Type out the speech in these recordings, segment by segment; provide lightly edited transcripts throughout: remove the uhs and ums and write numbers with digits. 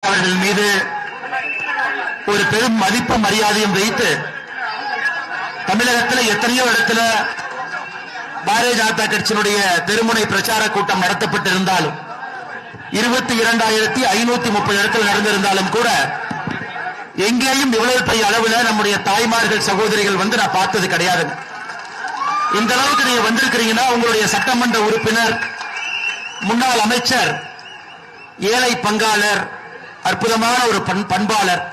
அவர்கள் மீது ஒரு பெரும் மதிப்பும் மரியாதையும் வைத்து தமிழகத்தில் எத்தனையோ இடத்துல பாரதிய ஜனதா கட்சியினுடைய தெருமுனை பிரச்சார கூட்டம் நடத்தப்பட்டிருந்தாலும் 22,530 இடத்தில் நடந்திருந்தாலும் கூட எங்கேயும் இவ்வளவு பெரிய அளவுல நம்முடைய தாய்மார்கள் சகோதரிகள் வந்து நான் பார்த்தது கிடையாது. இந்த அளவுக்கு நீங்க வந்திருக்கிறீங்கன்னா உங்களுடைய சட்டமன்ற உறுப்பினர், முன்னாள் அமைச்சர், ஏழை பங்காளர், அற்புதமான ஒரு பண்பாளர்,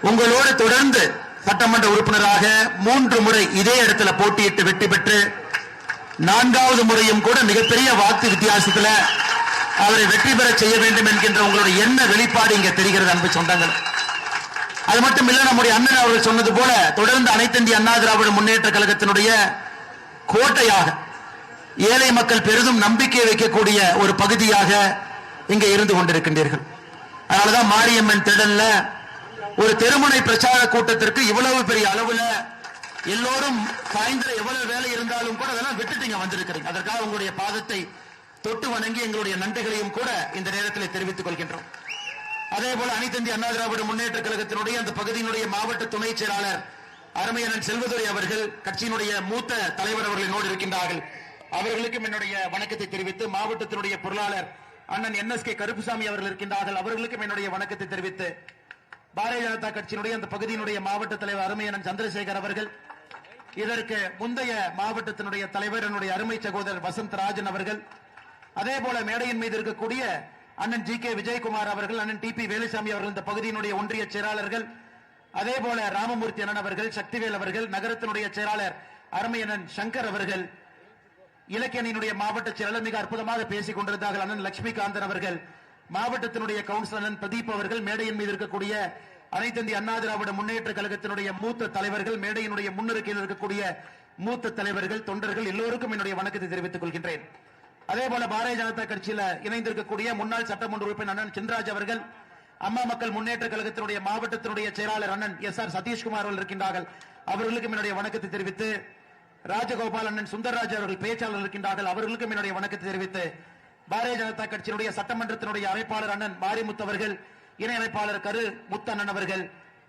உங்களோடு தொடர்ந்து சட்டமன்ற உறுப்பினராக 3 முறை இதே இடத்துல போட்டியிட்டு வெற்றி பெற்று 4வது முறையும் கூட மிகப்பெரிய வாக்கு வித்தியாசத்தில் அவரை வெற்றி பெற செய்ய வேண்டும் என்கின்ற உங்களுடைய எண்ண வெளிப்பாடு இங்க தெரிகிறது அன்பு சொந்தங்கள். அது மட்டும் இல்ல, நம்முடைய அண்ணன் அவர்கள் சொன்னது போல தொடர்ந்து அனைத்து இந்திய அண்ணா திராவிட முன்னேற்ற கழகத்தினுடைய கோட்டையாக ஏழை மக்கள் பெரிதும் நம்பிக்கை வைக்கக்கூடிய ஒரு பகுதியாக இங்க இருந்து கொண்டிருக்கின்றீர்கள். அதனாலதான் மாரியம்மன் திடல்ல ஒரு தெருமுனை பிரச்சார கூட்டத்திற்கு இவ்வளவு பெரிய அளவுல எல்லோரும் சாயந்தரம் எவ்வளவு வேலை இருந்தாலும் கூட அதெல்லாம் விட்டுட்டீங்க வந்திருக்கிறீங்க. அதற்காக உங்களுடைய பாதத்தை தொட்டு வணங்கி எங்களுடைய நன்றிகளையும் கூட இந்த நேரத்தில் தெரிவித்துக் கொள்கின்றோம். அதே போல அனைத்து இந்திய அண்ணா திராவிட முன்னேற்ற கழகத்தினுடைய அந்த பகுதியினுடைய மாவட்ட துணை செயலாளர் அருமையண்ணன் செல்வதுரை அவர்கள், கட்சியினுடைய மூத்த தலைவர் அவர்கள் என்னோடு இருக்கின்றார்கள். அவர்களுக்கும் என்னுடைய வணக்கத்தை தெரிவித்து, மாவட்டத்தினுடைய பொருளாளர் அண்ணன் NSK கருப்புசாமி அவர்கள் இருக்கின்றார்கள், அவர்களுக்கும் என்னுடைய வணக்கத்தை தெரிவித்து, பாரதிய ஜனதா கட்சியினுடைய அந்த பகுதியினுடைய மாவட்ட தலைவர் அருமையண்ணன் சந்திரசேகர் அவர்கள், இதற்கு முந்தைய மாவட்டத்தினுடைய தலைவர் என்னுடைய அருமை சகோதரர் வசந்த் ராஜன் அவர்கள், அதே போல மேடையின் மீது இருக்கக்கூடிய அண்ணன் GK விஜயகுமார் அவர்கள், அண்ணன் TP வேலுசாமி அவர்கள், இந்த பகுதியினுடைய ஒன்றிய செயலாளர்கள், அதே போல ராமமூர்த்தி அண்ணன் அவர்கள், சக்திவேல் அவர்கள், நகரத்தினுடைய செயலாளர் அருமையண்ணன் சங்கர் அவர்கள், இலக்கியனுடைய மாவட்ட செயலாளர் மிக அற்புதமாக பேசிக் கொண்டிருந்தார்கள் அண்ணன் லட்சுமிகாந்தன் அவர்கள், மாவட்டத்தினுடைய கவுன்சிலர் அண்ணன் பிரதீப் அவர்கள், மேடையின் மீது இருக்கக்கூடிய அனைத்து இந்திய அண்ணா திராவிட முன்னேற்ற கழகத்தினுடைய மூத்த தலைவர்கள், மேடையினுடைய முன்னிருக்கையில் இருக்கக்கூடிய மூத்த தலைவர்கள், தொண்டர்கள் எல்லோருக்கும் என்னுடைய வணக்கத்தை தெரிவித்துக் கொள்கின்றேன். அதே போல பாரதிய ஜனதா கட்சியில் இணைந்திருக்கக்கூடிய முன்னாள் சட்டமன்ற உறுப்பினர் அண்ணன் சின்ராஜ் அவர்கள், அம்மா மக்கள் முன்னேற்ற கழகத்தினுடைய மாவட்டத்தினுடைய செயலாளர் அண்ணன் SR சதீஷ்குமார் அவர்கள் இருக்கின்றார்கள், அவர்களுக்கும் என்னுடைய வணக்கத்தை தெரிவித்து, ராஜகோபால் அண்ணன் சுந்தரராஜ் அவர்கள் பேச்சாளர் இருக்கின்றார்கள், அவர்களுக்கும் என்னுடைய வணக்கத்தை தெரிவித்து, பாரதிய ஜனதா கட்சியினுடைய சட்டமன்றத்தினுடைய அமைப்பாளர் அண்ணன் மாரிமுத்து அவர்கள், இணை அமைப்பாளர் கரு முத்தண்ணன் அவர்கள்,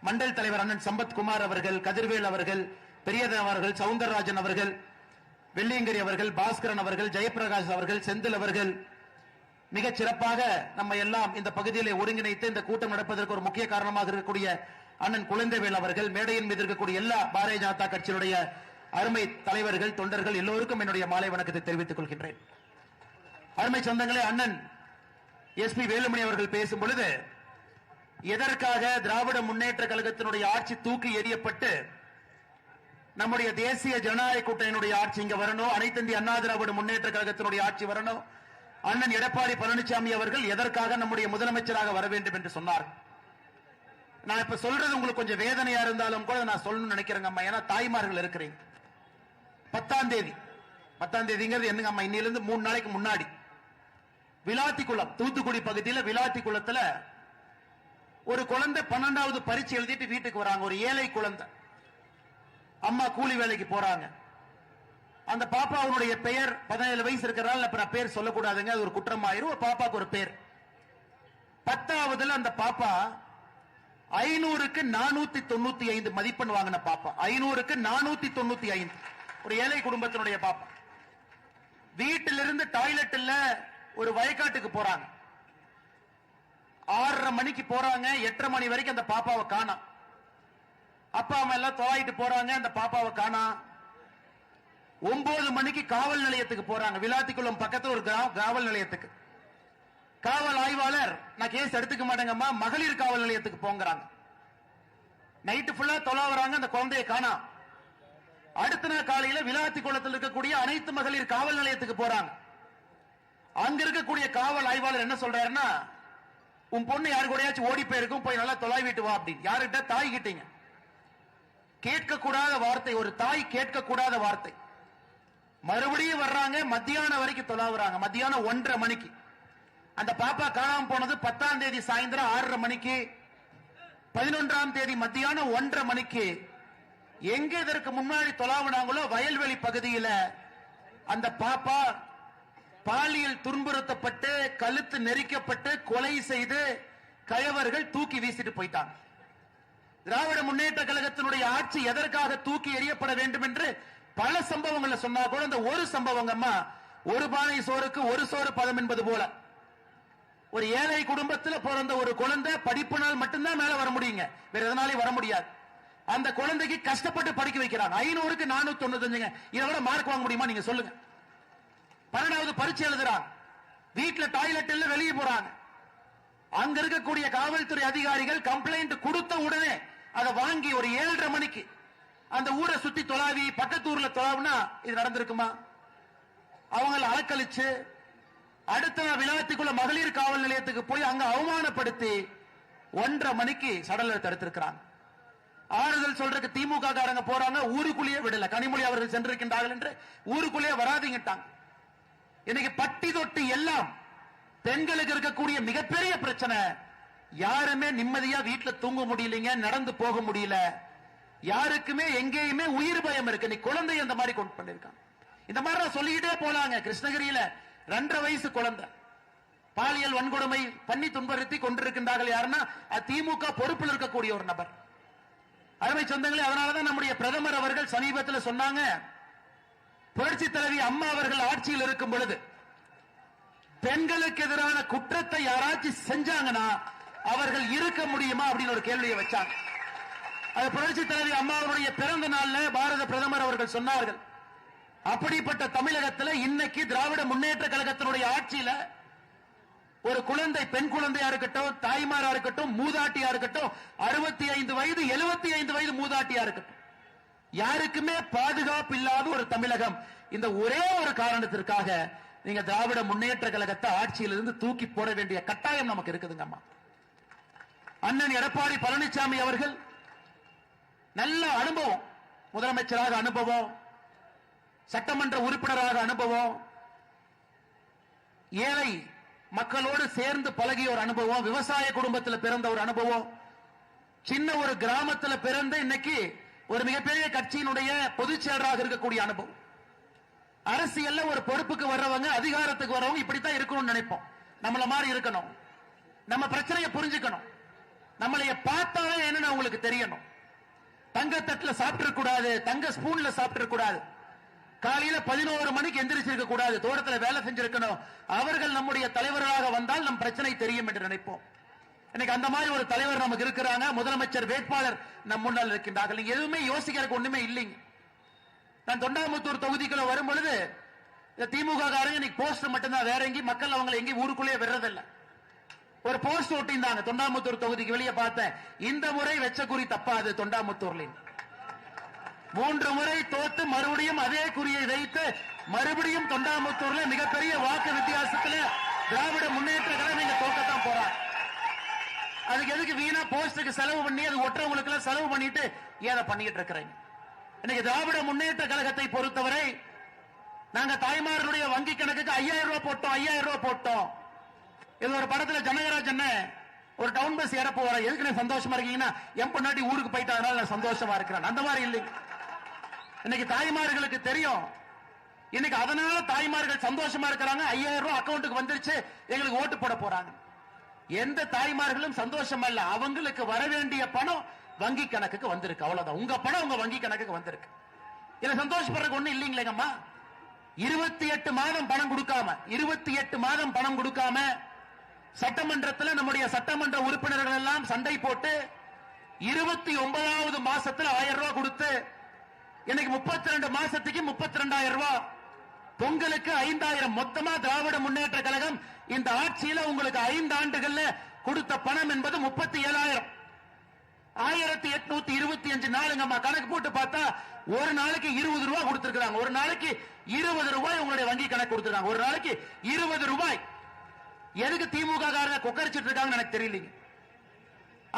மண்டல் தலைவர் அண்ணன் சம்பத்குமார் அவர்கள், கதிர்வேல் அவர்கள், பெரியதன் அவர்கள், சவுந்தரராஜன் அவர்கள், வெள்ளியங்கிரி அவர்கள், பாஸ்கரன் அவர்கள், ஜெயபிரகாஷ் அவர்கள், செந்தில் அவர்கள் மிகச் சிறப்பாக நம்ம எல்லாம் இந்த பகுதியிலே ஒருங்கிணைத்து இந்த கூட்டம் நடப்பதற்கு ஒரு முக்கிய காரணமாக இருக்கக்கூடிய அண்ணன் குழந்தைவேல் அவர்கள், மேடையின் மீது இருக்கக்கூடிய எல்லா பாரதிய ஜனதா கட்சியினுடைய அருமை தலைவர்கள், தொண்டர்கள் எல்லோருக்கும் என்னுடைய மாலை வணக்கத்தை தெரிவித்துக் கொள்கின்றேன். அருமை சொந்தங்களே, அண்ணன் SP வேலுமணி அவர்கள் பேசும் பொழுது எதற்காக திராவிட முன்னேற்ற கழகத்தினுடைய ஆட்சி தூக்கி எறியப்பட்டு நம்முடைய தேசிய ஜனநாயக கூட்டணியினுடைய ஆட்சி இங்க வரணும், அனைத்து இந்திய அண்ணா திராவிட முன்னேற்ற கழகத்தினுடைய ஆட்சி வரணும், அண்ணன் எடப்பாடி பழனிசாமி அவர்கள் எதற்காக நம்முடைய முதலமைச்சராக வர வேண்டும் என்று சொன்னார். நான் இப்ப சொல்றது உங்களுக்கு கொஞ்சம் வேதனையா இருந்தாலும் கூட நான் சொல்லணும்னு நினைக்கிறேங்க அம்மா. ஏன்னா தாய்மார்கள் இருக்கிறீங்க. 10ஆம் தேதிங்கிறது என்னங்க அம்மா, இன்னிலிருந்து 3 நாளைக்கு முன்னாடி விளாத்திக்குளம், தூத்துக்குடி பகுதியில் விளாத்திக்குளத்துல ஒரு குழந்தை 12வது பரீட்சை எழுதிட்டு வீட்டுக்கு வராங்க. ஒரு ஏழை குழந்தை, அம்மா கூலி வேலைக்கு போறாங்க. அந்த பாப்பாவுடைய பெயர் 17 வயசு இருக்கிறாள், அப்புறம் பேர் சொல்லக்கூடாதுங்க, அது ஒரு குற்றமாயிரும். பாப்பாக்கு ஒரு பேர் 10வதுல அந்த பாப்பா 500க்கு 495 மதிப்பெண் வாங்கின பாப்பா, 500க்கு 495. ஒரு ஏழை குடும்பத்தினுடைய பாப்பா வீட்டிலிருந்து டாய்லெட் இல்ல ஒரு வயக்காட்டுக்கு போறாங்க. 6:30 மணிக்கு போறாங்க, 8:30 மணி வரைக்கும் அந்த பாப்பாவை காணோம். அப்பா அம்மா எல்லாம் தொலைட்டு போறாங்க, அந்த பாப்பாவை காணோம். 9 மணிக்கு காவல் நிலையத்துக்கு போறாங்க. விளாத்திக்குளம் பக்கத்துல ஒரு காவல் நிலையத்துக்கு. காவல் ஆய்வாளர், நான் கேஸ் எடுத்துக்க மாட்டேங்கம்மா, மகளிர் காவல் நிலையத்துக்கு போங்கிறாங்க. நைட்டு ஃபுல்லா தொலை வராங்க, அந்த குழந்தையை காணோம். அடுத்த நாள் காலையில விளாத்திக்குளத்தில் இருக்கக்கூடிய அனைத்து மகளிர் காவல் நிலையத்துக்கு போறாங்க. அங்க இருக்கக்கூடிய காவல் ஆய்வாளர் என்ன சொல்றாருன்னா, உன் பொண்ணு யாரு கூடயாச்சும் ஓடி போயிருக்கும், போய் நல்லா தொலைவிட்டு வா அப்படின்னு. யாருகிட்ட? தாய் கிட்டீங்க. கேட்கக்கூடாத வார்த்தை, ஒரு தாய் கேட்கக்கூடாத வார்த்தை. மறுபடியும் வர்றாங்க, மத்தியானம் வரைக்கும் தொலாவுறாங்க. மத்தியானம் 1:30 மணிக்கு அந்த பாப்பா காணாம போனது 10ஆம் தேதி சாயந்தரம் 6:30 மணிக்கு. 11ஆம் தேதி மத்தியானம் 1:30 மணிக்கு எங்க இதற்கு முன்னாடி தொலாவினாங்களோ வயல்வெளி பகுதியில் அந்த பாப்பா பாலியல் துன்புறுத்தப்பட்டு கழுத்து நெரிக்கப்பட்டு கொலை செய்து கயவர்கள் தூக்கி வீசிட்டு போயிட்டாங்க. திராவிட முன்னேற்ற கழகத்தினுடைய ஆட்சி எதற்காக தூக்கி எறியப்பட வேண்டும் என்று பல சம்பவங்களை சொன்னா கூட இந்த ஒரு சம்பவங்கம்மா, ஒரு பானை சோறுக்கு ஒரு சோறு பதம் என்பது போல, ஒரு ஏழை குடும்பத்தில் பிறந்த ஒரு குழந்தை படிப்பினால் மட்டும்தான் மேல வர முடியுங்க, வேற எதனாலே வர முடியாது. அந்த குழந்தைக்கு கஷ்டப்பட்டு படிக்க வைக்கிறாங்க. 500க்கு 495, இதை விட மார்க் வாங்க முடியுமா நீங்க சொல்லுங்க. 12வது பரீட்சை எழுதுறாங்க, வீட்டுல டாய்லெட் எல்லாம் வெளியே போறாங்க. அங்க இருக்கக்கூடிய காவல்துறை அதிகாரிகள் கம்ப்ளைண்ட் கொடுத்த உடனே அதை வாங்கி ஒரு 7:30 மணிக்கு அந்த ஊரை சுத்தி தொலாவி பக்கத்து ஊர்ல தொலாவுனா இது நடந்திருக்குமா? அவங்களை அலக்கழிச்சு அடுத்த விழாத்துக்குள்ள மகளிர் காவல் நிலையத்துக்கு போய் அங்க அவமானப்படுத்தி 1:30 மணிக்கு சடலை தடுத்திருக்கிறாங்க. ஆறுதல் சொல்றதுக்கு திமுக காரங்க போறாங்க, ஊருக்குள்ளேயே விடல. கனிமொழி அவர்கள் சென்றிருக்கின்றார்கள் என்று ஊருக்குள்ளேயே வராதிங்கிட்டாங்க. இன்னைக்கு பட்டி தொட்டி எல்லாம் பெண்களுக்கு இருக்கக்கூடிய மிகப்பெரிய பிரச்சனை, யாருமே நிம்மதியா வீட்டுல தூங்க முடியலங்க, நடந்து போக முடியல, யாருக்குமே எங்கேயுமே உயிர் பயம் இருக்கு. நீ குழந்தை அந்த மாதிரி கொண்டு பண்ணிருக்காங்க. இந்த மாதிரி சொல்லிக்கிட்டே போலாங்க. கிருஷ்ணகிரியில 2.5 வயசு குழந்தை பாலியல் வன்கொடுமை பண்ணி துன்புறுத்தி கொண்டிருக்கின்றார்கள். யாருன்னா திமுக பொறுப்பில் இருக்கக்கூடிய ஒரு நபர். அருமை சொந்தங்களே, அதனாலதான் நம்முடைய பிரதமர் அவர்கள் சமீபத்தில் சொன்னாங்க, புரட்சி தலைவி அம்மா அவர்கள் ஆட்சியில் இருக்கும் பொழுது பெண்களுக்கு எதிரான குற்றத்தை யாராச்சும் செஞ்சாங்கன்னா அவர்கள் இருக்க முடியுமா அப்படின்னு ஒரு கேள்வியை வச்சாங்க. அது புரட்சி தலைவி அம்மாவுடைய பிறந்த நாள்ல பாரத பிரதமர் அவர்கள் சொன்னார்கள். அப்படிப்பட்ட தமிழகத்தில் இன்னைக்கு திராவிட முன்னேற்ற கழகத்தினுடைய ஆட்சியில ஒரு குழந்தை, பெண் குழந்தையா இருக்கட்டும், தாய்மாரா இருக்கட்டும், மூதாட்டியா இருக்கட்டும், 65 வயது 75 வயது மூதாட்டியா இருக்கட்டும், யாருக்குமே பாதுகாப்பு இல்லாத ஒரு தமிழகம். இந்த ஒரே ஒரு காரணத்திற்காக நீங்க திராவிட முன்னேற்ற கழகத்தை ஆட்சியிலிருந்து தூக்கி போட வேண்டிய கட்டாயம் நமக்கு இருக்குதுங்க. அம்மா அண்ணன் எடப்பாடி பழனிசாமி அவர்கள் நல்ல அனுபவம், முதலமைச்சராக அனுபவம், சட்டமன்ற உறுப்பினராக அனுபவம், ஏழை மக்களோடு சேர்ந்து பழகிய ஒரு அனுபவம், விவசாய குடும்பத்தில் பிறந்த ஒரு அனுபவம், சின்ன ஒரு கிராமத்தில் பிறந்த இன்னைக்கு ஒரு மிகப்பெரிய கட்சியினுடைய பொதுச் செயலராக இருக்கக்கூடிய அனுபவம். அரசியல்ல ஒரு பொறுப்புக்கு வர்றவங்க, அதிகாரத்துக்கு வர்றவங்க இப்படித்தான் இருக்கணும்னு நினைப்போம். நம்மள மாதிரி இருக்கணும், நம்ம பிரச்சனையை புரிஞ்சுக்கணும், நம்மளைய பார்த்தாலே என்னன்னு உங்களுக்கு தெரியணும். தங்க தட்டுல சாப்பிட்டு கூடாது, தங்க ஸ்பூன்ல சாப்பிட்டு கூடாது, காலையில 11 மணிக்கு எந்திரிச்சிருக்க கூடாது, தோட்டத்துல வேலை செஞ்சிருக்கணும். அவர்கள் நம்முடைய தலைவர்களாக வந்தால் நம் பிரச்சனை தெரியும் என்று நினைப்போம். இன்னைக்கு அந்த மாதிரி ஒரு தலைவர் நமக்கு இருக்கிறாங்க. முதலமைச்சர் வேட்பாளர் நம் முன்னால் இருக்கின்றார்கள். நீங்க எதுவுமே யோசிக்கிறதுக்கு ஒண்ணுமே இல்லைங்க. நான் தொண்டாமுத்தூர் தொகுதிக்குள்ள வரும் பொழுது திமுக காரங்க இன்னைக்கு போஸ்டர் மட்டும்தான், வேற எங்கேயும் மக்கள் அவங்களை எங்கேயும் ஊருக்குள்ளேயே விடுறதில்லை. ஒரு போஸ்ட் ஒட்டிந்தாங்க தொண்டாமுத்தூர் தொகுதிக்கு வெளியே பார்த்தேன், இந்த முறை வெச்ச குறி தப்பாது தொண்டாமுத்தூர்ல. 3 முறை தோத்து மறுபடியும் அதே குறியை வைத்து மறுபடியும் தொண்டாமுத்தூர்ல மிகப்பெரிய வாக்கு வித்தியாசத்தில் திராவிட முன்னேற்ற கழகம் நீங்க தோக்கத்தான் போறாங்க. அதுக்கு எதுக்கு வீணா போஸ்டுக்கு செலவு பண்ணி அது ஒற்றவங்களுக்கு எல்லாம் செலவு பண்ணிட்டு ஏதை பண்ணிட்டு இருக்கிறீங்க? இன்னைக்கு திராவிட முன்னேற்ற கழகத்தை பொறுத்தவரை நாங்க தாய்மார்களுடைய வங்கி கணக்குக்கு 5000 ரூபாய் போட்டோம், 5000 ரூபாய் போட்டோம். இது ஒரு படத்துல ஜனகராஜ் என்ன ஒரு டவுன் பஸ் ஏற போற, எதுக்கு சந்தோஷமா இருக்கீங்கன்னா என் பொண்டாட்டி ஊருக்கு போயிட்டு அதனால நான் சந்தோஷமா இருக்கிறேன். அந்த மாதிரி இல்லை. இன்னைக்கு தாய்மார்களுக்கு தெரியும், இன்னைக்கு அதனால தாய்மார்கள் சந்தோஷமா இருக்கிறாங்க. 5000 ரூபாய் அக்கௌண்ட்டுக்கு வந்துருச்சு, எங்களுக்கு ஓட்டு போட போறாங்க. எந்த தாய்மார்களும் சந்தோஷமா இல்ல, அவங்களுக்கு வர வேண்டிய பணம் வங்கி கணக்குக்கு வந்திருக்கு, அவ்வளவுதான். உங்க பணம் உங்க வங்கி கணக்குக்கு வந்திருக்கு. இதுல சந்தோஷப்படுறதுக்கு ஒண்ணு இல்லைங்களேங்கம்மா. 28 மாதம் பணம் கொடுக்காம 28 மாதம் பணம் கொடுக்காம சட்டமன்றத்தில் நம்முடைய சட்டமன்ற உறுப்பினர்கள் எல்லாம் சண்டை போட்டு 29வது மாசத்துல 1000 ரூபாய் கொடுத்து இன்னைக்கு 32 மாசத்துக்கு 32,000 ரூபாய், பொங்கலுக்கு 5000, மொத்தமா திராவிட முன்னேற்ற கழகம் இந்த ஆட்சியில உங்களுக்கு 5 ஆண்டுகள்ல கொடுத்த பணம் என்பது 37,000. 1825 நாளுங்கம்மா. கணக்கு போட்டு பார்த்தா ஒரு நாளைக்கு 20 ரூபாய் கொடுத்திருக்காங்க. ஒரு நாளைக்கு 20 ரூபாய் உங்களுடைய வங்கி கணக்கு கொடுத்திருக்காங்க. ஒரு நாளைக்கு 20 ரூபாய். எதுக்கு திமுக காரங்க கொக்கரிச்சிட்டு இருக்காங்கன்னு எனக்கு தெரியலீங்க.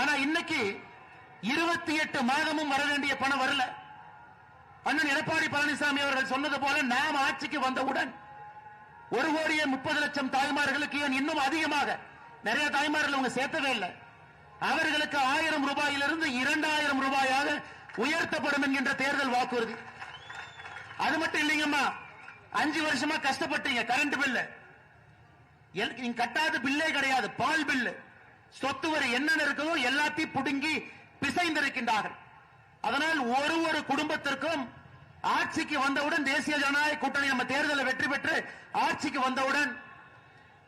ஆனா இன்னைக்கு 28 மாதமும் வர வேண்டிய பணம் வரல. அண்ணன் எடப்பாடி பழனிசாமி அவர்கள் சொன்னது போல நாம் ஆட்சிக்கு வந்தவுடன் 1,30,00,000 தாய்மார்களுக்கு இன்னும் அதிகமாக நிறைய தாய்மார்கள் அவங்க சேர்த்தவே இல்லை. அவர்களுக்கு 1000 ரூபாயிலிருந்து 2000 ரூபாயாக உயர்த்தப்படும் என்கின்ற தேர்தல் வாக்குறுதி. அது மட்டும் இல்லைங்கம்மா, 5 வருஷமா கஷ்டப்பட்டீங்க. கரண்ட் பில்லு நீங்க கட்டாத பில்லே கிடையாது. பால் பில்லு, சொத்து வரி என்னென்ன இருக்குதோ எல்லாத்தையும் புடுங்கி பிசைந்திருக்கின்றார்கள். அதனால் ஒரு குடும்பத்திற்கும் ஆட்சிக்கு வந்தவுடன் தேசிய ஜனநாயக கூட்டணி நம்ம தேர்தலில் வெற்றி பெற்று ஆட்சிக்கு வந்தவுடன்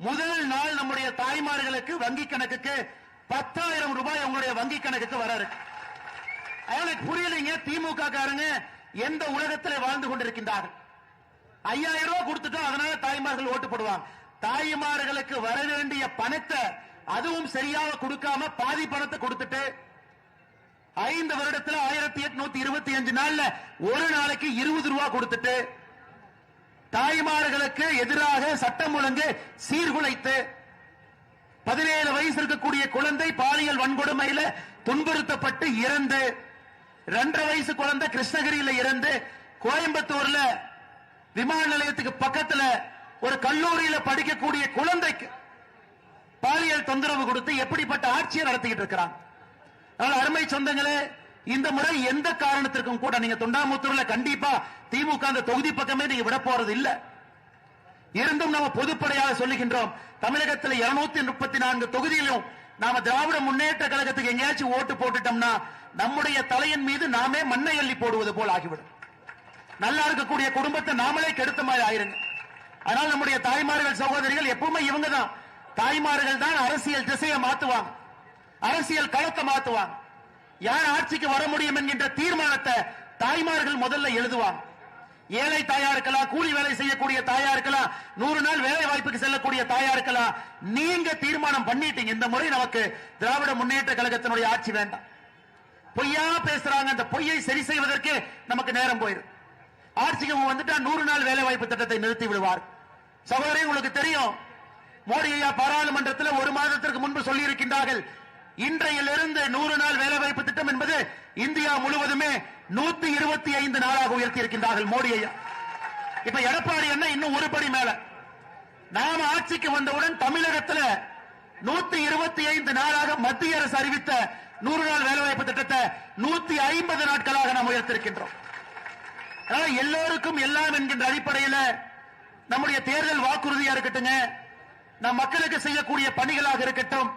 முதல் நாள் நம்முடைய தாய்மார்களுக்கு வங்கி கணக்குக்கு 10,000 ரூபாய் உங்களுடைய வங்கி கணக்குக்கு வராரு. அவனுக்கு புரியலைங்க, திமுக காரங்க எந்த உலகத்தில் வாழ்ந்து கொண்டிருக்கின்றார்கள். 5,000 ரூபாய் கொடுத்துட்டோம், அதனால தாய்மார்கள் ஓட்டு போடுவாங்க. தாய்மார்களுக்கு வர வேண்டிய பணத்தை அதுவும் சரியாக கொடுக்காம பாதி பணத்தை கொடுத்துட்டு 5 வருடத்தில் 1825 நாள்ல ஒரு நாளைக்கு 20 ரூபாய் கொடுத்துட்டு தாய்மார்களுக்கு எதிராக சட்டம் ஒழுங்கு சீர்குலைத்து 17 வயசு இருக்கக்கூடிய குழந்தை பாலியல் வன்கொடுமையில துன்புறுத்தப்பட்டு இறந்து, 2.5 வயசு குழந்தை கிருஷ்ணகிரியில இறந்து, கோயம்புத்தூர்ல விமான நிலையத்துக்கு பக்கத்துல ஒரு கல்லூரியில படிக்கக்கூடிய குழந்தைக்கு பாலியல் தொந்தரவு கொடுத்து எப்படிப்பட்ட ஆட்சியை நடத்திக்கிட்டு இருக்கிறாங்க. அருமை சொந்தங்களே, இந்த முறை எந்த காரணத்திற்கும் கூட நீங்க தொண்டாமுத்தூர்ல கண்டிப்பா திமுக அந்த தொகுதி பக்கமே நீங்க விட போறது இல்ல. இருந்தும் நம்ம பொதுப்படையாக சொல்லுகின்றோம், தமிழகத்தில் 234 தொகுதியிலும் நாம திராவிட முன்னேற்ற கழகத்துக்கு எங்கேயாச்சும் ஓட்டு போட்டுட்டோம்னா நம்முடைய தலையின் மீது நாமே மண்ணை அள்ளி போடுவது போல் ஆகிவிடும். நல்லா இருக்கக்கூடிய குடும்பத்தை நாமளே கெடுத்த மாதிரி ஆயிருங்க. அதனால் நம்முடைய தாய்மார்கள் சகோதரிகள் எப்பவுமே இவங்க தான், தாய்மார்கள் தான் அரசியல் திசையை மாத்துவாங்க, அரசியல் களத்தை மாத்துவாங்க. யார் ஆட்சிக்கு வர முடியும் என்கின்ற தீர்மானத்தை தாய்மார்கள் முதல்ல எழுதுவாங்க. ஏழை தாயா இருக்கலாம், கூலி வேலை செய்யக்கூடிய தாயா இருக்கலாம், 100 நாள் வேலை வாய்ப்புக்கு செல்லக்கூடிய தாயா இருக்கலாம். நீங்க தீர்மானம் பண்ணிட்டீங்க, இந்த முறை நமக்கு திராவிட முன்னேற்ற கழகத்தினுடைய ஆட்சி வேண்டாம். பொய்யா பேசுறாங்க, அந்த பொய்யை சரி செய்வதற்கு நமக்கு நேரம் போயிடும். ஆட்சிக்கு வந்துட்டா 100 நாள் வேலை வாய்ப்பு திட்டத்தை நிறுத்தி விடுவார். சகோதரி, உங்களுக்கு தெரியும், மோடி ஐயா பாராளுமன்றத்தில் 1 மாதத்திற்கு முன்பு சொல்லி இருக்கின்றார்கள், இன்றையிலிருந்து 100 நாள் வேலை வாய்ப்பு திட்டம் என்பது இந்தியா முழுவதுமே 125 நாளாக உயர்த்தி இருக்கின்றார்கள் மோடி ஐயா. இப்ப எடப்பாடி என்ன இன்னும் ஒரு படி மேல. நாம ஆட்சிக்கு வந்தவுடன் தமிழகத்தில் 125 நாளாக மத்திய அரசு அறிவித்த 100 நாள் வேலை வாய்ப்பு திட்டத்தை 150 நாட்களாக நாம் உயர்த்திருக்கின்றோம். எல்லோருக்கும் எல்லாம் என்கின்ற அடிப்படையில் நம்முடைய தேர்தல் வாக்குறுதியா இருக்கட்டும், நம் மக்களுக்கு செய்யக்கூடிய பணிகளாக இருக்கட்டும்,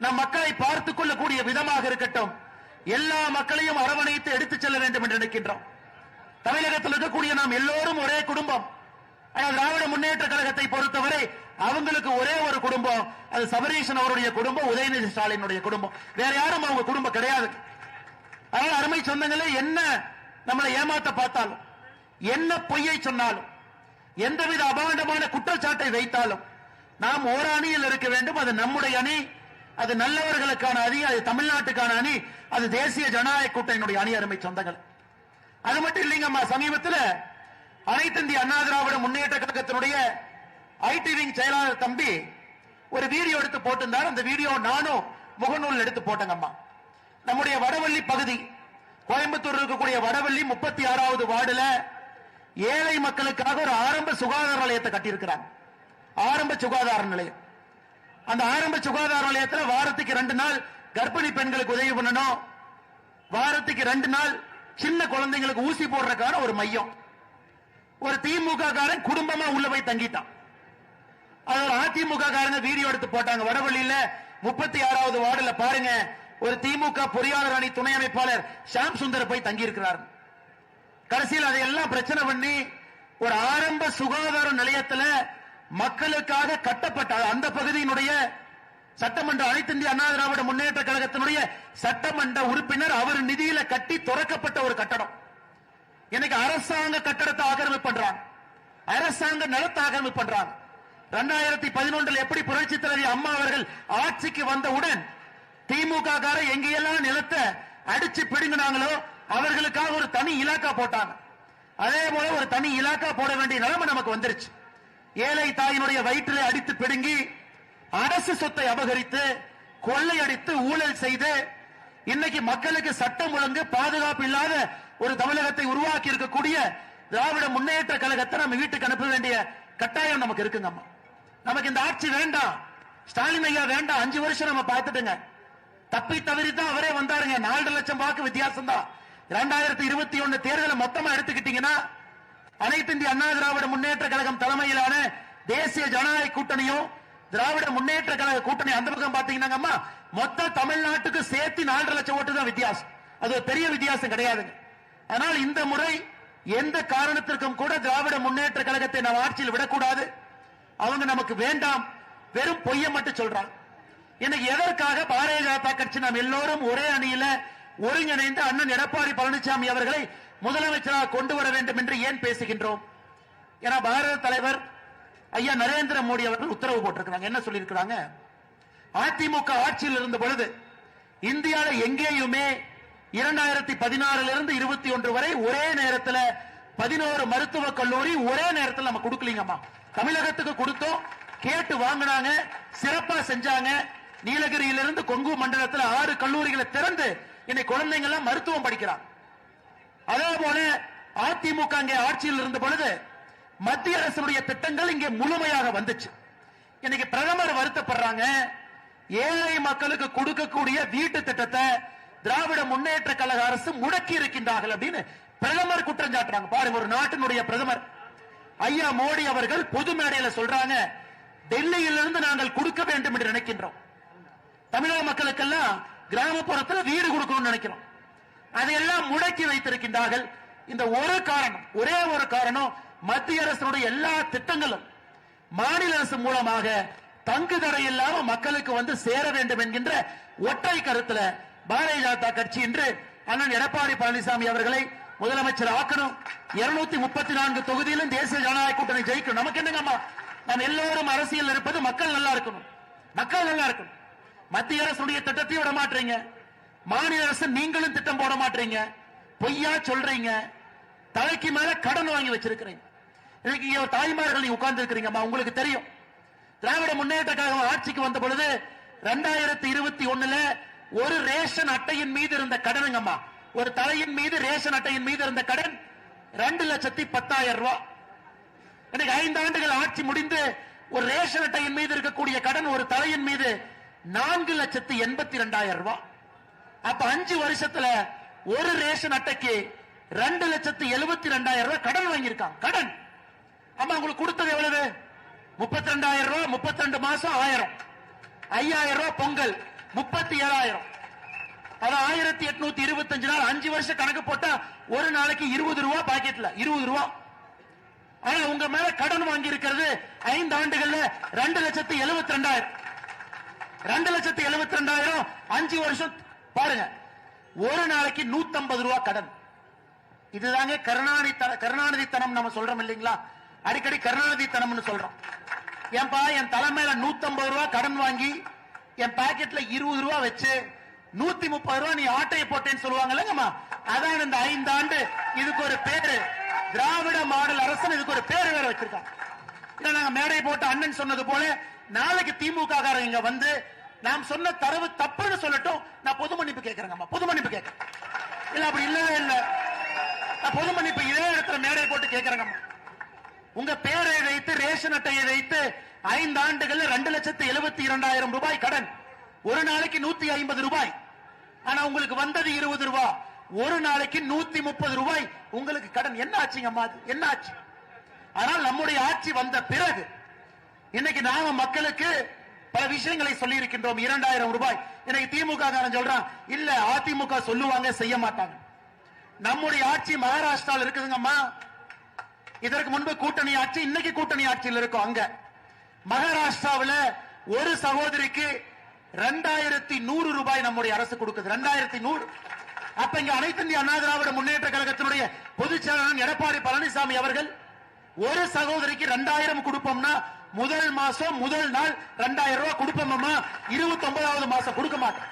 நம் மக்களை பார்த்துக் கொள்ளக்கூடிய விதமாக இருக்கட்டும், எல்லா மக்களையும் அரவணைத்து எடுத்துச் செல்ல வேண்டும் என்று நினைக்கின்றோம். தமிழகத்தில் இருக்கக்கூடிய நாம் எல்லோரும் ஒரே குடும்பம். திராவிட முன்னேற்ற கழகத்தை பொறுத்தவரை அவங்களுக்கு ஒரே ஒரு குடும்பம், அது சபரீஷன் அவருடைய குடும்பம், உதயநிதி ஸ்டாலினுடைய குடும்பம். வேற யாரும் அவங்க குடும்பம் கிடையாது. அதனால அருமை சொந்தங்களே, என்ன நம்மளை ஏமாத்த பார்த்தாலும், என்ன பொய்யை சொன்னாலும், எந்தவித அபாண்டமான குற்றச்சாட்டை வைத்தாலும் நாம் ஓர் அணியில் இருக்க வேண்டும். அது நம்முடைய அணி, அது நல்லவர்களுக்கான அணி, அது தமிழ்நாட்டுக்கான அணி, அது தேசிய ஜனநாயக கூட்டணியினுடைய அணி. அருமை சொந்தங்கள், அது மட்டும் இல்லைங்கம்மா, சமீபத்தில் அனைத்து இந்திய அண்ணா திராவிட முன்னேற்ற கழகத்தினுடைய ஐடி விங் செயலாளர் தம்பி ஒரு வீடியோ எடுத்து போட்டிருந்தார். அந்த வீடியோ நானும் முகநூல் எடுத்து போட்டேங்கம்மா. நம்முடைய வடவள்ளி பகுதி, கோயம்புத்தூர் இருக்கக்கூடிய வடவள்ளி 36வது வார்டுல ஏழை மக்களுக்காக ஒரு ஆரம்ப சுகாதார நிலையத்தை கட்டியிருக்கிறாங்க. ஆரம்ப சுகாதார நிலையம். அந்த ஆரம்ப சுகாதார நிலையத்தில் வாரத்துக்கு 2 நாள் கர்ப்பிணி பெண்களுக்கு உதவி பண்ணணும், வாரத்துக்கு 2 நாள் சின்ன குழந்தைங்களுக்கு ஊசி போடுறதுக்கான ஒரு மையம். ஒரு திமுக காரன் குடும்பமா உள்ள போய் தங்கிட்டான். அது ஒரு அதிமுக காரங்க வீடியோ எடுத்து போட்டாங்க. வடவள்ளியில 36வது வார்டுல பாருங்க, ஒரு திமுக பொறியாளர் அணி துணை அமைப்பாளர் ஷாம் சுந்தர் போய் தங்கி இருக்கிறார். கடைசியில் அதையெல்லாம் பிரச்சனை பண்ணி ஒரு ஆரம்ப சுகாதார நிலையத்தில் மக்களுக்காக கட்டப்பட்ட அந்த பகுதியினுடைய சட்டமன்ற அனைத்து இந்திய அண்ணா திராவிட முன்னேற்ற கழகத்தினுடைய சட்டமன்ற உறுப்பினர் அவர் நிதியில கட்டி திறக்கப்பட்ட ஒரு கட்டடம். இன்னைக்கு அரசாங்க கட்டடத்தை ஆக்கிரமிப்பு பண்றாங்க, அரசாங்க நிலத்தை ஆக்கிரமிப்பு பண்றாங்க. 2011 எப்படி புரட்சி தலைவி அம்மா அவர்கள் ஆட்சிக்கு வந்தவுடன் திமுக கார எங்கெல்லாம் நிலத்தை அடிச்சு பிடுங்கினாங்களோ அவர்களுக்காக ஒரு தனி இலாக்கா போட்டாங்க. அதே போல ஒரு தனி இலாக்கா போட வேண்டிய நிலைமை நமக்கு வந்துருச்சு. ஏழை தாயினுடைய வயிற்றிலே அடித்து பிடுங்கி அரசு சொத்தை அபகரித்து கொள்ளையடித்து ஊழல் செய்து இன்னைக்கு மக்களுக்கு சட்டம் ஒழுங்கு பாதுகாப்பு இல்லாத ஒரு தமிழகத்தை உருவாக்கி இருக்கக்கூடிய திராவிட முன்னேற்ற கழகத்தை நம்ம வீட்டுக்கு அனுப்ப வேண்டிய கட்டாயம் நமக்கு இருக்குங்க. நமக்கு இந்த ஆட்சி வேண்டாம், ஸ்டாலின் ஐயா வேண்டாம். 5 வருஷம் நம்ம பார்த்துட்டுங்க, தப்பி தவறிதான் அவரே வந்தாருங்க. 4 லட்சம் வாக்கு வித்தியாசம் தான். 2021 தேர்தலை மொத்தமா எடுத்துக்கிட்டீங்கன்னா அனைத்து இந்திய அண்ணா திராவிட முன்னேற்ற கழகம் தலைமையிலான தேசிய ஜனநாயக கூட்டணியும் திராவிட முன்னேற்ற கழக கூட்டணி அந்த பக்கம் பாத்தீங்கன்னா மொத்த தமிழ்நாட்டுக்கு சேர்த்து 4.5 லட்சம் ஓட்டு தான் வித்தியாசம். அது ஒரு பெரிய வித்தியாசம் கிடையாதுங்க. ஆனால் இந்த முறை எந்த காரணத்திற்கும் கூட திராவிட முன்னேற்ற கழகத்தை நாம் ஆட்சியில் விடக்கூடாது. அவங்க நமக்கு வேண்டாம், வெறும் பொய்யை மட்டும் சொல்றாங்க. இன்னைக்கு எதற்காக பாரதிய ஜனதா கட்சி நாம் எல்லோரும் ஒரே அணியில ஒருங்கிணைந்து அண்ணன் எடப்பாடி பழனிசாமி அவர்களை முதலமைச்சராக கொண்டு வர வேண்டும் என்று ஏன் பேசுகின்றோம்? ஏன்னா பாரத தலைவர் ஐயா நரேந்திர மோடி அவர்கள் உத்தரவு போட்டிருக்கிறாங்க. என்ன சொல்லியிருக்கிறாங்க? அதிமுக ஆட்சியில் இருந்த பொழுது இந்தியாவில் எங்கேயுமே 2016 இருந்து 21 வரை ஒரே நேரத்தில் 11 மருத்துவக் கல்லூரி ஒரே நேரத்தில் நம்ம கொடுக்கலீங்கம்மா. தமிழகத்துக்கு கொடுத்தோம், கேட்டு வாங்கினாங்க, சிறப்பா செஞ்சாங்க. நீலகிரியிலிருந்து கொங்கு மண்டலத்தில் 6 கல்லூரிகளை திறந்து இன்னைக்கு குழந்தைங்க எல்லாம் மருத்துவம் படிக்கிறாங்க. அதே போல அதிமுக அங்கே ஆட்சியில் இருந்த பொழுது மத்திய அரசுடைய திட்டங்கள் இங்கே முழுமையாக வந்துச்சு. இன்னைக்கு பிரதமர் வருத்தப்படுறாங்க, ஏழை மக்களுக்கு கொடுக்கக்கூடிய வீட்டு திட்டத்தை திராவிட முன்னேற்ற கழக அரசு முடக்கி இருக்கின்றார்கள் அப்படின்னு பிரதமர் குற்றம் சாட்டுறாங்க. பாருங்க, ஒரு நாட்டினுடைய பிரதமர் ஐயா மோடி அவர்கள் பொது மேடையில சொல்றாங்க, டெல்லியிலிருந்து நாங்கள் கொடுக்க வேண்டும் என்று நினைக்கின்றோம். தமிழக மக்களுக்கெல்லாம் கிராமப்புறத்தில் வீடு கொடுக்கணும்னு நினைக்கிறோம். அதையெல்லாம் முடக்கி வைத்திருக்கின்றார்கள். இந்த ஒரு காரணம், ஒரே ஒரு காரணம், மத்திய அரசுடைய எல்லா திட்டங்களும் மாநில அரசு மூலமாக தங்கு தடை இல்லாம மக்களுக்கு வந்து சேர வேண்டும் என்கின்ற ஒற்றை கருத்துல பாரதிய ஜனதா கட்சி இன்று அண்ணன் எடப்பாடி பழனிசாமி அவர்களை முதலமைச்சர் ஆக்கணும். 234 தொகுதியிலும் தேசிய ஜனநாயக கூட்டணி ஜெயிக்கணும். நமக்கு என்னங்கம்மா, நாம் எல்லோரும் அரசியல் இருப்பது மக்கள் நல்லா இருக்கணும், மக்கள் நல்லா இருக்கணும். மத்திய அரசுடைய திட்டத்தையும் விட மாட்டீங்க, மாநில அரசு நீங்களும் திட்டம் போட மாட்டீங்க, பொய்யா சொல்றீங்க, தலைக்கு மேல கடன் வாங்கி வச்சிருக்கிறீங்க. இன்னைக்கு தாய்மார்கள் நீங்க உட்கார்ந்து இருக்கிறீங்கம்மா, உங்களுக்கு தெரியும் திராவிட முன்னேற்ற கழகம் ஆட்சிக்கு வந்த பொழுது 2021 ஒரு ரேஷன் அட்டையின் மீது இருந்த கடனுங்கம்மா, ஒரு தலையின் மீது ரேஷன் அட்டையின் மீது இருந்த கடன் 2,10,000 ரூபாய். இன்னைக்கு 5 ஆண்டுகள் ஆட்சி முடிந்து ஒரு ரேஷன் அட்டையின் மீது இருக்கக்கூடிய கடன் ஒரு தலையின் மீது 4,82,000 ரூபாய். அப்ப 5 வருஷத்துல ஒரு ரேஷன் அட்டைக்கு 2,72,000 ரூபாய் கடன் வாங்கியிருக்காங்க. கடன் ஆமா, உங்களுக்கு கொடுத்தது எவ்வளவு? 32,000 ரூபாய், 32 மாசம் 1000, 5,000 ரூபாய் பொங்கல், 37,000. அது 1,825 நாள், 5 வருஷம் கணக்கு போட்டா ஒரு நாளைக்கு 20 ரூபாய் பாக்கெட்ல 20 ரூபாய். ஆனா உங்க மேல கடன் வாங்கி இருக்கிறது 5 ஆண்டுகள்ல 2,72,000. 2,72,000 5 வருஷம் பாருங்க, ஒரு நாளைக்கு 150 ரூபாய் கடன். இதுதாங்க கருணாநிதி தனம் நம்ம சொல்றோம் இல்லைங்களா? அடிக்கடி கருணாநிதி தனம்னு சொல்றோம். ஏன்பா, என் தலைமையில 150 ரூபாய் கடன் வாங்கி என் பாக்கெட்ல 20 ரூபாய் வச்சு 130 ரூபாய் நீ ஆட்டையை போட்டேன்னு சொல்லுவாங்கல்லங்கம்மா, அதான் இந்த 5 ஆண்டு. இதுக்கு ஒரு பேரு திராவிட மாடல் அரசு, இதுக்கு ஒரு பேரு வேற வச்சிருக்காங்க. இல்ல நாங்க மேடை போட்டு அண்ணன் சொன்னது போல நாளைக்கு திமுக காரங்க இங்க வந்து நாம் சொன்ன தரவு தப்புன்னு சொல்லட்டும், நான் பொது மன்னிப்பு கேட்கிறேங்கம்மா, பொது மன்னிப்பு கேட்கிறேன். இல்ல அப்படி இல்லவே இல்ல, நான் பொது மன்னிப்பு இதே இடத்துல மேடை போட்டு கேட்கிறேங்கம்மா. உங்க பேரை வைத்து ரேஷன் அட்டையை வைத்து 5 ஆண்டுகள் 2,72,000 ரூபாய் கடன், ஒரு நாளைக்கு 150 ரூபாய். ஆனா உங்களுக்கு வந்தது 20 ரூபாய், ஒரு நாளைக்கு 130 ரூபாய் உங்களுக்கு கடன். என்ன ஆச்சுங்கம்மா, என்ன ஆச்சு? ஆனால் நம்முடைய ஆட்சி வந்த பிறகு இன்னைக்கு நாம மக்களுக்கு பல விஷயங்களை சொல்லி இருக்கின்றோம். 2,000 ரூபாய். இன்னைக்கு திமுக காரன் சொல்றான், இல்ல அதிமுக சொல்லுவாங்க செய்ய மாட்டாங்க. நம்முடைய ஆட்சி மகாராஷ்டிராவில் இருக்குதுங்கம்மா. இதற்கு முன்பு கூட்டணி ஆட்சி, இன்னைக்கு கூட்டணி ஆட்சியில் இருக்கும். அங்க மகாராஷ்டிராவில் ஒரு சகோதரிக்கு 2,100 ரூபாய் நம்முடைய அரசு கொடுக்குது. 2,100. அப்ப இங்க அனைத்து இந்திய அண்ணா திராவிட முன்னேற்ற கழகத்தினுடைய பொதுச் செயலாளர் எடப்பாடி பழனிசாமி அவர்கள் ஒரு சகோதரிக்கு 2,000 கொடுப்போம்னா முதல் மாசம் முதல் நாள் 2,000 ரூபாய் கொடுப்போம்மா, 29வது மாசம் கொடுக்க மாட்டோம்.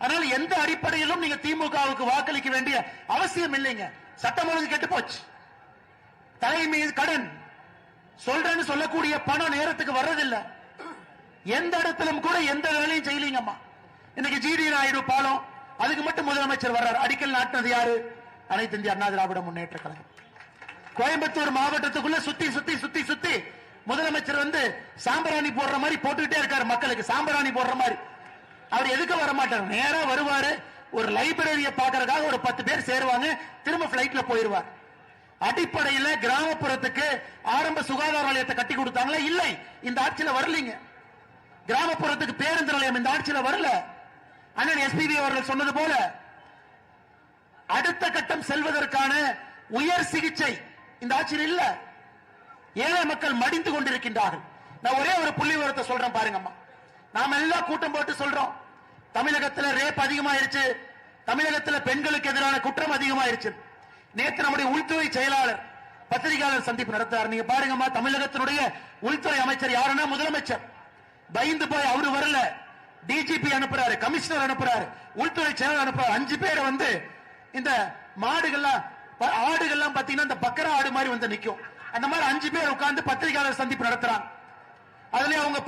அதனால எந்த அடிப்படையிலும் நீங்க திமுகவுக்கு வாக்களிக்க வேண்டிய அவசியம் இல்லைங்க. சட்டம் ஒழுங்கு கெட்டு போச்சு. தலைமை கடன் சொல்றேன்னு சொல்லக்கூடிய பணம் நேரத்துக்கு வர்றதில்லை. எந்த இடத்திலும் கூட எந்த வேலையும் செய்யலீங்கம்மா. இன்னைக்கு ஜிடி நாயுடு பாலம், அதுக்கு மட்டும் முதலமைச்சர் வர்றாரு. அடிக்கல் நாட்டினது யாரு? அனைத்து இந்திய அண்ணா திராவிட முன்னேற்ற கழகம். கோயம்புத்தூர் மாவட்டத்துக்குள்ள சுத்தி சுத்தி சுத்தி சுத்தி முதலமைச்சர் வந்து சாம்பிராணி போடுற மாதிரி போட்டுக்கிட்டே இருக்காரு. மக்களுக்கு சாம்பிராணி போடுற மாதிரி. அவர் எதுக்கு வர மாட்டார், நேரா வருவாரு. ஒரு லைப்ரரியை பாக்குறதுக்காக ஒரு 10 பேர் சேருவாங்க, திரும்ப பிளைட்ல போயிருவார். அடிப்படையில் கிராமப்புறத்துக்கு ஆரம்ப சுகாதார நிலையத்தை கட்டி கொடுத்தாங்களா? இல்லை, இந்த ஆட்சியில வரலீங்க. கிராமப்புறத்துக்கு பேருந்து நிலையம் இந்த ஆட்சியில வரல. அண்ணன் எஸ்பிபி அவர்கள் சொன்னது போல அடுத்த கட்டம் செல்வதற்கான உயர் சிகிச்சை இந்த ஆட்சியில் இல்ல. ஏழை மக்கள் மடிந்து கொண்டிருக்கின்றார்கள். நான் ஒரே ஒரு புள்ளி விவரத்தை சொல்றேன் பாருங்கம்மா. நாம எல்லாம் கூட்டம் போட்டு சொல்றோம் தமிழகத்தில் ரேப் அதிகமாயிருச்சு, தமிழகத்தில் பெண்களுக்கு எதிரான குற்றம் அதிகமாயிருச்சு. நேற்று நம்முடைய உள்துறை செயலாளர் பத்திரிகையாளர் சந்திப்பு நடத்தார். நீங்க பாருங்கம்மா, தமிழகத்தினுடைய உள்துறை அமைச்சர் யாருன்னா முதலமைச்சர். பயந்து போய் அவரு வரல, டிஜிபி அனுப்புறாரு, கமிஷனர் அனுப்புறாரு, உள்துறை செயலாளர் அனுப்புறாரு. 5 பேரை வந்து இந்த மாடுகள்லாம் ஆடுகள்லாம் பாத்தீங்கன்னா இந்த பக்கரா ஆடு மாதிரி வந்து நிக்கும். அந்த மாதிரி 5 பேர் உட்கார்ந்து பத்திரிகையாளர் சந்திப்பு நடத்துறாங்க. அதுல அவங்க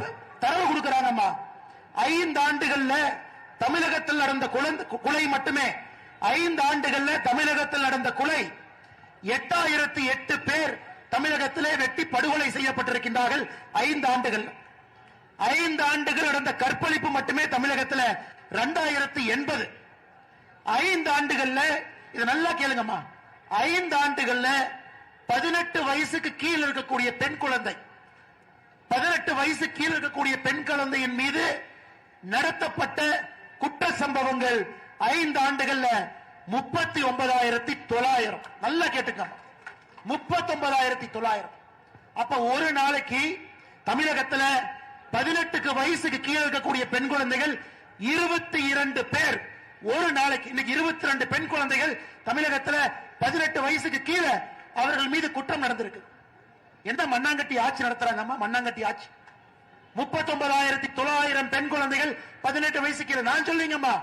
தரவு கொடுக்கறாங்கம்மா. 5 ஆண்டுகள்ல தமிழகத்தில் நடந்த கொலை மட்டுமே 5 ஆண்டுகள்ல தமிழகத்தில் நடந்த கொலை 8008 பேர் தமிழகத்திலே வெட்டி படுகொலை செய்யப்பட்டிருக்கின்றார்கள். 5 ஆண்டுகள் 5 ஆண்டுகள் நடந்த கற்பழிப்பு மட்டுமே தமிழகத்தில் 2080. 5 ஆண்டுகள்ல இது நல்லா கேளுங்கம்மா. 5 ஆண்டுகள்ல 18 வயசுக்கு கீழ் இருக்கக்கூடிய பெண் குழந்தை 18 வயசு கீழ் இருக்கக்கூடிய பெண் குழந்தையின் மீது நடத்தப்பட்ட குற்ற சம்பவங்கள் 5 ஆண்டுகள்ல 39,900. நல்லா கேட்டுக்கோங்க, 39,900. அப்ப ஒரு நாளைக்கு தமிழகத்தில் 18 வயசுக்கு கீழே இருக்கக்கூடிய பெண் குழந்தைகள் 22 பேர் ஒரு நாளைக்கு. இன்னைக்கு 22 பெண் குழந்தைகள் தமிழகத்தில் 18 வயசுக்கு கீழே அவர்கள் மீது குற்றம் நடந்திருக்கு. எந்த மண்ணாங்கட்டி ஆட்சி நடத்துறாங்கம்மா? மண்ணாங்கட்டி ஆட்சி. 39,900 பெண் குழந்தைகள் 18 வயசு கீழே. நான் சொல்லிங்கம்மா,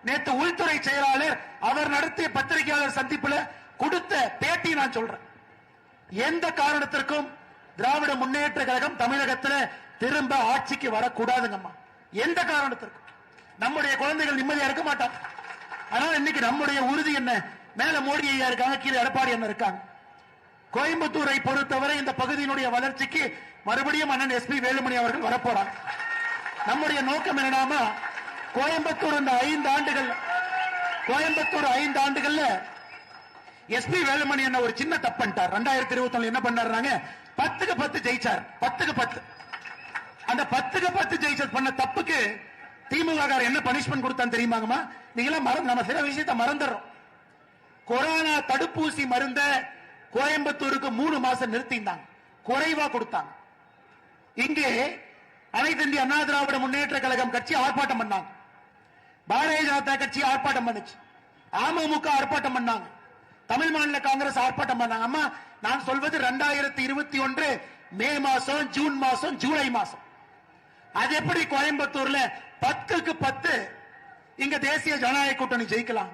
நேற்று உள்துறை செயலாளர் அவர் நடத்திய பத்திரிகையாளர் சந்திப்புல கொடுத்த பேட்டி நான் சொல்றேன். எந்த காரணத்திற்கும் திராவிட முன்னேற்ற கழகம் தமிழகத்தில் திரும்ப ஆட்சிக்கு வரக்கூடாதுங்கம்மா. எந்த காரணத்திற்கும் நம்முடைய குழந்தைகள் நிம்மதியா இருக்க மாட்டாங்க. ஆனால் இன்னைக்கு நம்முடைய உறுதி என்ன? மேல மோடி ஐயா இருக்காங்க, கீழே எடப்பாடி என்ன இருக்காங்க. கோயம்புத்தூரை பொறுத்தவரை இந்த பகுதியினுடைய வளர்ச்சிக்கு மறுபடியும் அண்ணன் எஸ்பி வேலுமணி அவர்கள் வரப்போறாங்க. நம்முடைய நோக்கம் என்னன்னா, கோயம்புத்தூர் இந்த 5 ஆண்டுகள், கோயம்புத்தூர் 5 ஆண்டுகள்ல எஸ்பி வேலுமணி என்ன ஒரு சின்ன தப்பு பண்ணிட்டார். 2021 என்ன பண்ணாரு? 10க்கு 10 ஜெயிச்சார். 10க்கு 10. அந்த 10க்கு 10 ஜெயிச்சது பண்ண தப்புக்கு திமுக என்ன பனிஷ்மெண்ட் கொடுத்தான்னு தெரியுமாங்கம்மா? நீங்களாம் நம்ம சில விஷயத்தை மறந்துடுறோம். கொரோனா தடுப்பூசி மருந்த கோயம்புத்தூருக்கு 3 மாசம் நிறுத்தினாங்க, குறைவா கொடுத்தாங்க. இங்கே அனைத்து இந்திய அண்ணா திராவிட முன்னேற்ற கழகம் கட்சி ஆர்ப்பாட்டம் பண்ணாங்க, பாரதிய ஜனதா கட்சி ஆர்ப்பாட்டம் பண்ணுச்சு, அமமுக ஆர்ப்பாட்டம் பண்ணாங்க, தமிழ் மாநில காங்கிரஸ் ஆர்ப்பாட்டம் பண்ணாங்க. அம்மா, நான் சொல்வது 2021 மே மாசம், ஜூன் மாசம், ஜூலை மாசம். அது எப்படி கோயம்புத்தூர்ல 10க்கு 10 இங்க தேசிய ஜனநாயக கூட்டணி ஜெயிக்கலாம்?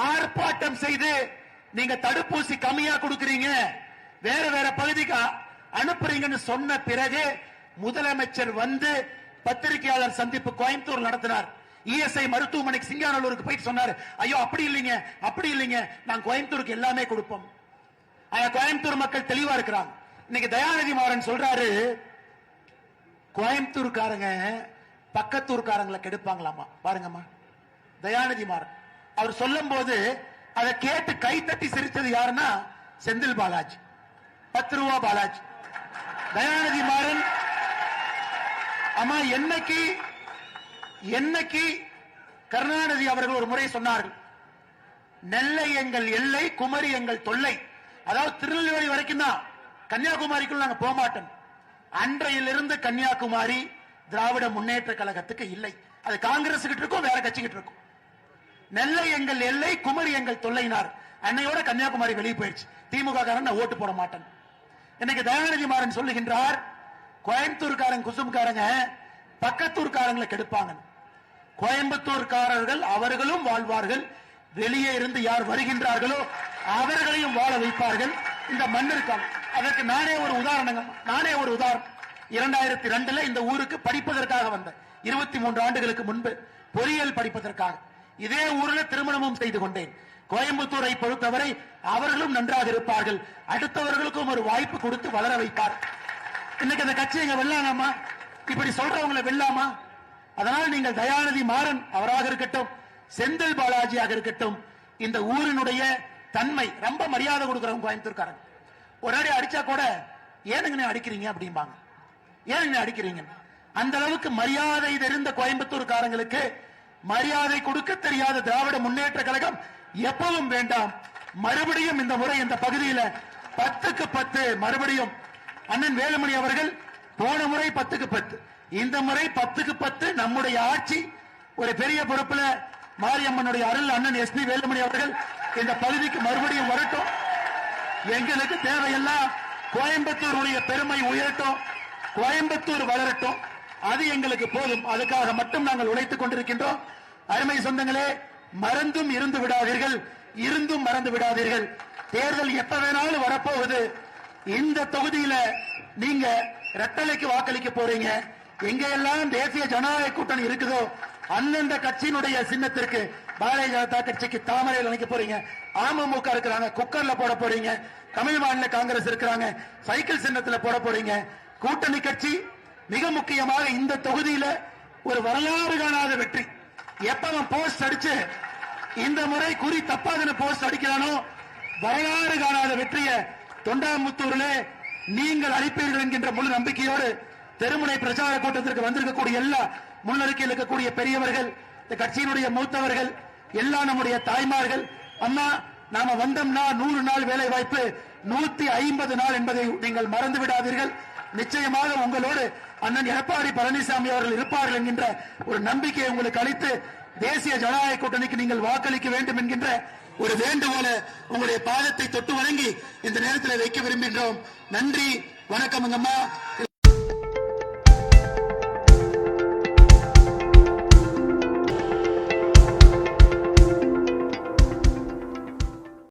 ஆர்ப்பாட்டம் செய்து நீங்க தடுப்பூசி கம்மியா கொடுக்கறீங்க, வேற வேற பகுதிக்கு அனுப்புறீங்கன்னு சொன்ன பிறகு முதலமைச்சர் வந்து பத்திரிகையாளர் சந்திப்பு கோயம்புத்தூர் நடத்தினார். இஎஸ்ஐ மருத்துவமனைக்கு சிங்கானல்லூருக்கு போயிட்டு சொன்னார், ஐயோ அப்படி இல்லைங்க, அப்படி இல்லைங்க, நான் கோயம்புத்தூருக்கு எல்லாமே கொடுப்போம். கோயம்புத்தூர் மக்கள் தெளிவா இருக்கிறாங்க. இன்னைக்கு தயாநிதி மாறன் சொல்றாரு, கோயம்புத்தூர்காரங்க பக்கத்தூர்காரங்களை கெடுப்பாங்களாமா. பாருங்கம்மா, தயாநிதி மாறன் அவர் சொல்லும் போது அதை கேட்டு கை தட்டி சிரிச்சது யாருன்னா செந்தில் பாலாஜி, 10 ரூபா பாலாஜி. தயாநிதி மாறன் அம்மா, என்னைக்கு கருணாநிதி அவர்கள் ஒரு முறை சொன்னார்கள், நெல்லை எங்கள் எல்லை, குமரி எங்கள் தொல்லை. அதாவது திருநெல்வேலி வரைக்கும் தான், கன்னியாகுமரிக்குள்ள நாங்க போக மாட்டோம். அன்றையிலிருந்து கன்னியாகுமரி திராவிட முன்னேற்ற கழகத்துக்கு இல்லை, அது காங்கிரஸ் கிட்ட இருக்கும், வேற கட்சி கிட்ட இருக்கும். நெல்லை எங்கள் எல்லை, குமரி எங்கள் தொல்லைனார். அன்னையோட கன்னியாகுமரி வெளியே போயிடுச்சு. திமுக காரன் நான் ஓட்டு போட மாட்டேன். இன்னைக்கு தயாநிதி மாறன் சொல்லுகின்றார், கோயம்புத்தூர்காரங்க குசும்காரங்க பக்கத்தூர்காரங்களை கெடுப்பாங்க. கோயம்புத்தூர்காரர்கள் அவர்களும் வாழ்வார்கள், வெளியே இருந்து யார் வருகின்றார்களோ அவர்களையும் வாழ வைப்பார்கள். இந்த மண்ணிற்கான அதற்கு நானே ஒரு உதாரணம். 2002 இந்த ஊருக்கு படிப்பதற்காக வந்தேன். 23 ஆண்டுகளுக்கு முன்பு பொறியியல் படிப்பதற்காக இதே ஊரில் திருமணமும் செய்து கொண்டேன். கோயம்புத்தூரை பொறுத்தவரை அவர்களும் நன்றாக இருப்பார்கள், அடுத்தவர்களுக்கும் ஒரு வாய்ப்பு கொடுத்து வளர வைப்பார். இன்னைக்கு அந்த கட்சி எங்க வெல்லாமா? இப்படி சொல்றவங்களை வெல்லாமா? அதனால் நீங்கள் தயாநிதி மாறன் அவராக இருக்கட்டும், செந்தில் பாலாஜியாக இருக்கட்டும், இந்த ஊரினுடைய தன்மை, ரொம்ப மரியாதை கொடுக்குறவங்க கோயம்புத்தூர்காரங்க. ஒரு அடி அடிச்சா கூட ஏனுங்க அடிக்கிறீங்க அப்படிம்பாங்க, ஏனுங்க அடிக்கிறீங்க. அந்த அளவுக்கு மரியாதை தெரிந்த கோயம்புத்தூர்காரங்களுக்கு மரியாதை கொடுக்க தெரியாத திராவிட முன்னேற்ற கழகம் எப்பவும் வேண்டாம். மறுபடியும் இந்த முறை இந்த பகுதியில் 10க்கு 10 மறுபடியும் அண்ணன் வேலுமணி அவர்கள் போன முறை 10க்கு 10, இந்த முறை 10க்கு 10 நம்முடைய ஆட்சி. ஒரு பெரிய பொறுப்புல மாரியம்மனுடைய அருள் அண்ணன் எஸ்பி வேலுமணி அவர்கள் இந்த பகுதிக்கு மறுபடியும் வரட்டும். எங்களுக்கு தேவையெல்லாம் கோயம்புத்தூருடைய பெருமை உயரட்டும், கோயம்புத்தூர் வளரட்டும், அது எங்களுக்கு போதும். அதுக்காக மட்டும் நாங்கள் உழைத்துக் கொண்டிருக்கின்றோம். அருமை சொந்தங்களே, மறந்தும் இருந்து விடாதீர்கள், இருந்தும் மறந்து விடாதீர்கள். தேர்தல் எப்ப வேணாலும் வரப்போகுது. இந்த தொகுதியில நீங்க ரெட்டலைக்கு வாக்களிக்க போறீங்க. எங்கெல்லாம் தேசிய ஜனநாயக கூட்டணி இருக்குதோ அந்தந்த கட்சியினுடைய சின்னத்திற்கு, பாரதிய ஜனதா கட்சிக்கு தாமரையில் நினைக்க போறீங்க, அமமுக இருக்கிறாங்க குக்கர்ல போட போறீங்க, தமிழ் மாநில காங்கிரஸ் இருக்கிறாங்க சைக்கிள் சின்னத்தில் போட போறீங்க. கூட்டணி கட்சி மிக முக்கியமாக இந்த தொகுதியில ஒரு வரலாறு காணாத வெற்றி. எப்ப போஸ்ட் அடிச்சு இந்த முறை குறி தப்பாதன போஸ்ட் அடிக்கிறானோ வரலாறு காணாத வெற்றியை தொண்டாமுத்தூரிலே நீங்கள் அளிப்பீர்கள் என்கின்ற முழு நம்பிக்கையோடு தெருமுனை பிரச்சார கூட்டத்திற்கு வந்திருக்கக்கூடிய எல்லா முன்னறிக்கையில் இருக்கக்கூடிய பெரியவர்கள், இந்த கட்சியினுடைய மூத்தவர்கள், எல்லா நம்முடைய தாய்மார்கள், அம்மா நாம வந்தோம்னா 100 நாள் வேலை வாய்ப்பு 150 நாள் என்பதை நீங்கள் மறந்து விடாதீர்கள். நிச்சயமாக உங்களோடு அண்ணன் எடப்பாடி பழனிசாமி அவர்கள் இருப்பார்கள் என்கின்ற ஒரு நம்பிக்கையை உங்களுக்கு அளித்து தேசிய ஜனநாயக கூட்டணிக்கு நீங்கள் வாக்களிக்க வேண்டும் என்கின்ற ஒரு வேண்டுகோளை உங்களுடைய பாதத்தை தொட்டு வணங்கி இந்த நேரத்தில் வைக்க விரும்புகின்றோம். நன்றி, வணக்கம் அம்மா.